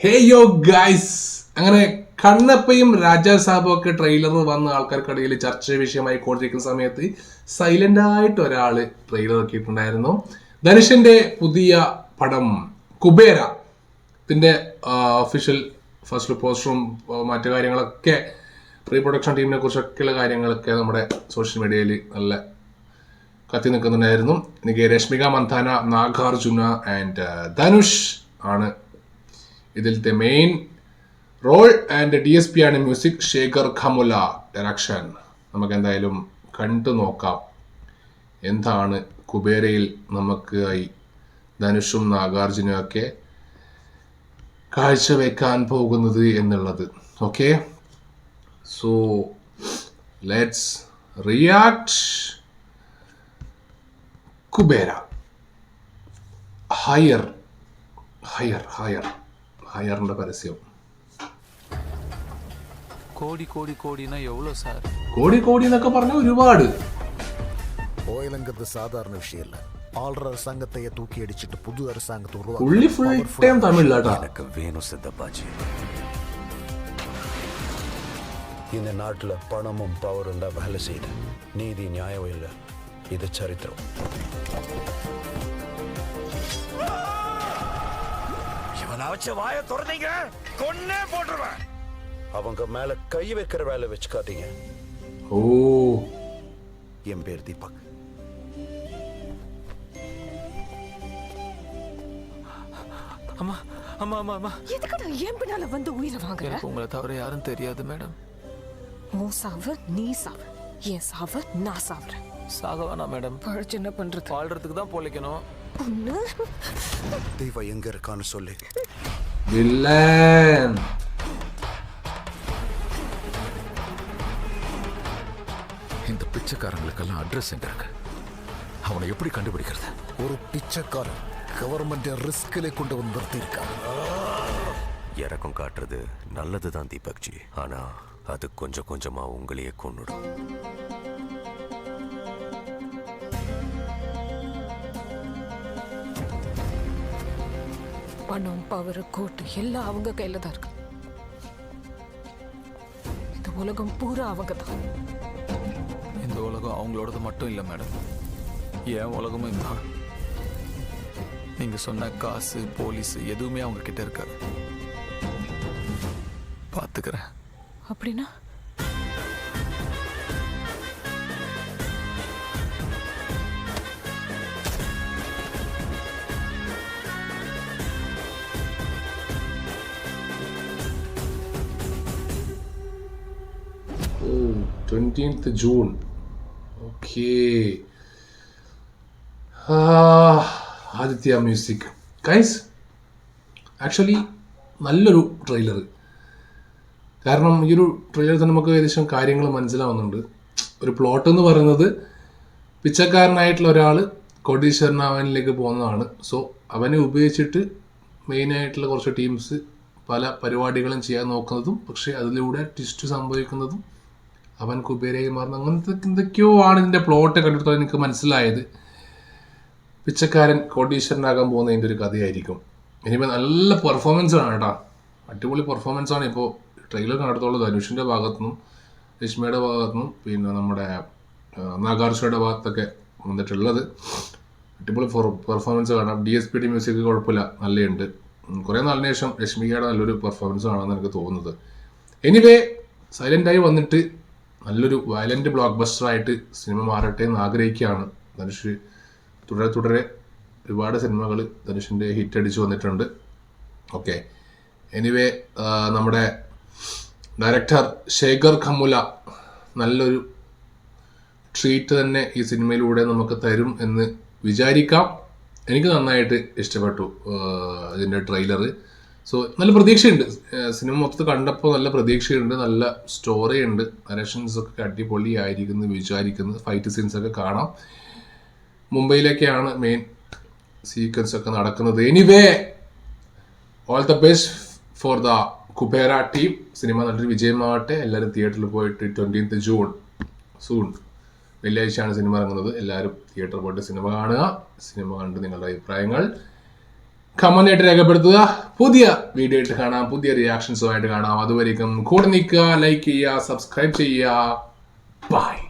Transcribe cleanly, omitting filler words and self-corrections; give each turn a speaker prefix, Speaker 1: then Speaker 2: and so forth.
Speaker 1: ഹേ യോ ഗൈസ്, അങ്ങനെ കണ്ണപ്പയും രാജാ സാബും ഒക്കെ ട്രെയിലർ വന്ന ആൾക്കാർക്കിടയിൽ ചർച്ച വിഷയമായി കൊണ്ടിരിക്കുന്ന സമയത്ത് സൈലന്റ് ആയിട്ട് ഒരാള് ട്രെയിലർ ഇറക്കിയിട്ടുണ്ടായിരുന്നു. ധനുഷിന്റെ പുതിയ പടം കുബേര ത്തിന്റെ ഒഫീഷ്യൽ ഫസ്റ്റ് പോസ്റ്ററും മറ്റു കാര്യങ്ങളൊക്കെ പ്രീ പ്രൊഡക്ഷൻ ടീമിനെ കുറിച്ചൊക്കെയുള്ള കാര്യങ്ങളൊക്കെ നമ്മുടെ സോഷ്യൽ മീഡിയയിൽ നല്ല കത്തി നിൽക്കുന്നുണ്ടായിരുന്നു. എനിക്ക് രശ്മിക മന്ദാന, നാഗാർജുന ആൻഡ് ധനുഷ് ആണ് ഇതിലത്തെ മെയിൻ റോൾ. ആൻഡ് DSP ആണ് മ്യൂസിക്, ശേഖർ ഖമുല ഡയറക്ഷൻ. നമുക്ക് എന്തായാലും കണ്ടു നോക്കാം എന്താണ് കുബേരയിൽ നമുക്കായി ധനുഷും നാഗാർജുനും ഒക്കെ കാഴ്ചവെക്കാൻ പോകുന്നത് എന്നുള്ളത്. Okay, so let's react. Kubera hire hire hire ഹയറിന്റെ പരസ്യം.
Speaker 2: கோடி கோடி கோடினா எவ்வளோ சார்?
Speaker 1: കോടി കോടി എന്നൊക്കെ പറഞ്ഞ ഒരുപാട്.
Speaker 3: ഓയിലംഗത്ത് സാധാരണ വിഷയമല്ല. ആൾറ அரசாங்கத்தையே தூக்கி அடிச்சிட்டு புது அரசாங்கத்தை
Speaker 1: പുള്ളി ഫുൾ ടൈം തമിഴിലാട്ടാ.
Speaker 3: எனக்கு வேணும் சித்தப்பாஜி. இந்த நாட்டில் பணமும் பவரும் தான் வேலை செய்யுது. நீதி நியாயம் இல்லை, இது சரித்திரம். இவனை வச்சு வாயை திறந்தீங்க கொன்னே போட்டுருவேன். அவங்க மேல கை வைக்கிற வேலை வச்சுக்காதீங்க.
Speaker 1: ഓ,
Speaker 3: என் பேர் தீபக்.
Speaker 2: அம்மா அம்மா அம்மா அம்மா,
Speaker 4: எதுக்குடா என் பின்னால வந்து உயிரை வாங்குற?
Speaker 2: எனக்கு உங்களை தவிர யாரும் தெரியாது மேடம்.
Speaker 4: உன் சாவு நீ சாவு, என் சாவு நான் சாவுறேன்.
Speaker 2: சாக வேணாம் மேடம்,
Speaker 4: பழச்சு என்ன பண்றது?
Speaker 2: வாழ்றதுக்கு தான் பொழைக்கணும்.
Speaker 4: பொண்ணு
Speaker 3: தெய்வம் எங்க இருக்கான்னு சொல்லி.
Speaker 1: വില്ലൻ.
Speaker 5: இந்த பிச்சைக்காரங்களுக்கெல்லாம் அட்ரஸ் எங்க இருக்கு? அவனை எப்படி கண்டுபிடிக்கிறது?
Speaker 3: ஒரு பிச்சைக்காரன் கவர்மெண்ட் ரிஸ்கிலே கொண்டு வந்து நிறுத்தியிருக்காங்க.
Speaker 6: இறக்கம் காட்டுறது நல்லதுதான் தீபக்ஜி, ஆனா அது கொஞ்சம் கொஞ்சமா உங்களையே கொன்னுடும்.
Speaker 4: பணம் பவர் கோட்டு எல்லாம் அவங்க கையில தான் இருக்கு. இந்த உலகம் பூரா அவங்க தான்.
Speaker 2: இந்த உலகம் அவங்களோடது மட்டும் இல்லை மேடம், என் உலகமும் இதுதான். நீங்க சொன்ன காசு போலீஸ் எதுவுமே அவங்க கிட்ட இருக்காது. பார்த்துக்கிறேன்.
Speaker 4: அப்படின்னா
Speaker 1: ഓ, 20th June. Okay. Aditya music guys, actually നല്ലൊരു ട്രെയിലർ. കാരണം ഈ ഒരു ട്രെയിലർ തന്നെ നമുക്ക് ഏകദേശം കാര്യങ്ങൾ മനസ്സിലാവുന്നുണ്ട്. ഒരു പ്ലോട്ട് എന്ന് പറയുന്നത് പിച്ചക്കാരനായിട്ടുള്ള ഒരാൾ കോടീശ്വരനാവാനിലേക്ക് പോകുന്നതാണ്. സോ അവനെ ഉപയോഗിച്ചിട്ട് മെയിനായിട്ടുള്ള കുറച്ച് ടീംസ് പല പരിപാടികളും ചെയ്യാൻ നോക്കുന്നതും, പക്ഷേ അതിലൂടെ ട്വിസ്റ്റ് സംഭവിക്കുന്നതും അവൻ കുബേരയായി മാറുന്ന അങ്ങനത്തെ എന്തൊക്കെയോ ആണ് ഇതിൻ്റെ പ്ലോട്ട് കണ്ടിട്ട് എനിക്ക് മനസ്സിലായത്. പിച്ചക്കാരൻ കോടീശ്വരനാകാൻ പോകുന്നതിൻ്റെ ഒരു കഥയായിരിക്കും. ഇനിയിപ്പോൾ നല്ല പെർഫോമൻസ് ആണ് കേട്ടോ, അടിപൊളി പെർഫോമൻസ് ആണ് ഇപ്പോൾ ട്രെയിലർ കണ്ടിടത്തോളം. ധനുഷിൻ്റെ ഭാഗത്തുനിന്നും രശ്മിയുടെ ഭാഗത്തുനിന്നും പിന്നെ നമ്മുടെ നാഗാർജുനയുടെ ഭാഗത്തൊക്കെ വന്നിട്ടുള്ളത് അടിപൊളി പെർഫോമൻസ് കാണാം. DSP മ്യൂസിക് കുഴപ്പമില്ല, നല്ലതുണ്ട്. കുറേ നാളിന് ശേഷം രശ്മികയുടെ നല്ലൊരു പെർഫോമൻസ് ആണെന്ന് എനിക്ക് തോന്നുന്നത്. എനിവേ, സൈലൻ്റായി വന്നിട്ട് നല്ലൊരു വയലൻ്റ് ബ്ലോക്ക് ബസ്റ്ററായിട്ട് സിനിമ മാറട്ടെ എന്ന് ആഗ്രഹിക്കുകയാണ്. ധനുഷ് തുടരെ തുടരെ ഒരുപാട് സിനിമകൾ ധനുഷിൻ്റെ ഹിറ്റ് അടിച്ചു വന്നിട്ടുണ്ട്. ഓക്കെ, എനിവേ നമ്മുടെ ഡയറക്ടർ ശേഖർ ഖമുല നല്ലൊരു ട്രീറ്റ് തന്നെ ഈ സിനിമയിലൂടെ നമുക്ക് തരും എന്ന് വിചാരിക്കാം. എനിക്ക് നന്നായിട്ട് ഇഷ്ടപ്പെട്ടു ഇതിൻ്റെ ട്രെയിലർ. സോ നല്ല പ്രതീക്ഷയുണ്ട്. സിനിമ മൊത്തത്തിൽ കണ്ടപ്പോൾ നല്ല പ്രതീക്ഷയുണ്ട്, നല്ല സ്റ്റോറി ഉണ്ട്, നരേഷൻസ് ഒക്കെ അടിപൊളി ആയിരിക്കും എന്ന് വിചാരിക്കുന്നു. ഫൈറ്റ് സീൻസൊക്കെ കാണാം. മുംബൈയിലൊക്കെയാണ് മെയിൻ സീക്വൻസ് ഒക്കെ നടക്കുന്നത്. Anyway, all the best for the Kubera team. Cinema നല്ലൊരു വിജയമാവട്ടെ. എല്ലാവരും തിയേറ്ററിൽ പോയിട്ട് 20th ജൂൺ സൂൺ വെള്ളിയാഴ്ചയാണ് സിനിമ ഇറങ്ങുന്നത്. എല്ലാവരും തിയേറ്ററിൽ പോയിട്ട് സിനിമ കാണുക. സിനിമ കണ്ട് നിങ്ങളുടെ അഭിപ്രായങ്ങൾ കമന്റ് ആയിട്ട് രേഖപ്പെടുത്തുക. പുതിയ വീഡിയോ ആയിട്ട് കാണാം, പുതിയ റിയാക്ഷൻസുമായിട്ട് കാണാം. അതുവരേക്കും കൂടെ നിൽക്കുക, ലൈക്ക് ചെയ്യുക, സബ്സ്ക്രൈബ് ചെയ്യുക. ബൈ.